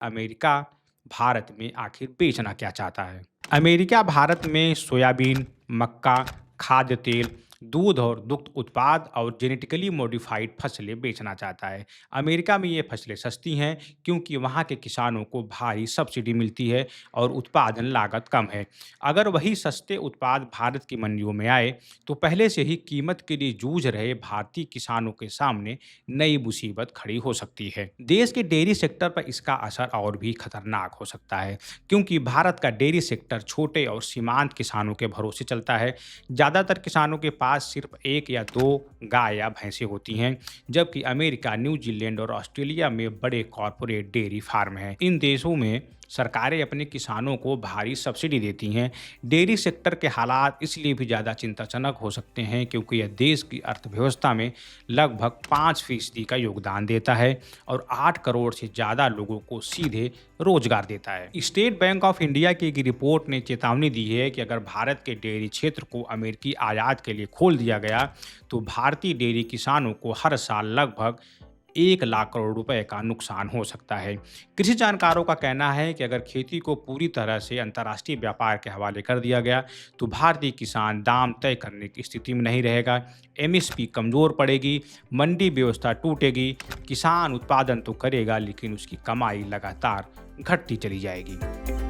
America Bharat में आखिर बेचना क्या चाहता है। अमेरिका भारत में सोयाबीन, मक्का, खाद्य तेल, दूध और दुग्ध उत्पाद और जेनेटिकली मॉडिफाइड फसलें बेचना चाहता है। अमेरिका में ये फसलें सस्ती हैं क्योंकि वहाँ के किसानों को भारी सब्सिडी मिलती है और उत्पादन लागत कम है। अगर वही सस्ते उत्पाद भारत की मंडियों में आए तो पहले से ही कीमत के लिए जूझ रहे भारतीय किसानों के सामने नई मुसीबत खड़ी हो सकती है। देश के डेयरी सेक्टर पर इसका असर और भी खतरनाक हो सकता है क्योंकि भारत का डेयरी सेक्टर छोटे और सीमांत किसानों के भरोसे चलता है। ज़्यादातर किसानों के पास सिर्फ एक या दो गाय या भैंसें होती हैं, जबकि अमेरिका, न्यूजीलैंड और ऑस्ट्रेलिया में बड़े कॉरपोरेट डेयरी फार्म हैं। इन देशों में सरकारें अपने किसानों को भारी सब्सिडी देती हैं। डेयरी सेक्टर के हालात इसलिए भी ज़्यादा चिंताजनक हो सकते हैं क्योंकि यह देश की अर्थव्यवस्था में लगभग 5% का योगदान देता है और 8 करोड़ से ज़्यादा लोगों को सीधे रोजगार देता है। स्टेट बैंक ऑफ इंडिया की एक रिपोर्ट ने चेतावनी दी है कि अगर भारत के डेयरी क्षेत्र को अमेरिकी आयात के लिए खोल दिया गया तो भारतीय डेयरी किसानों को हर साल लगभग 1 लाख करोड़ रुपए का नुकसान हो सकता है। कृषि जानकारों का कहना है कि अगर खेती को पूरी तरह से अंतर्राष्ट्रीय व्यापार के हवाले कर दिया गया तो भारतीय किसान दाम तय करने की स्थिति में नहीं रहेगा। एमएसपी कमजोर पड़ेगी, मंडी व्यवस्था टूटेगी, किसान उत्पादन तो करेगा लेकिन उसकी कमाई लगातार घटती चली जाएगी।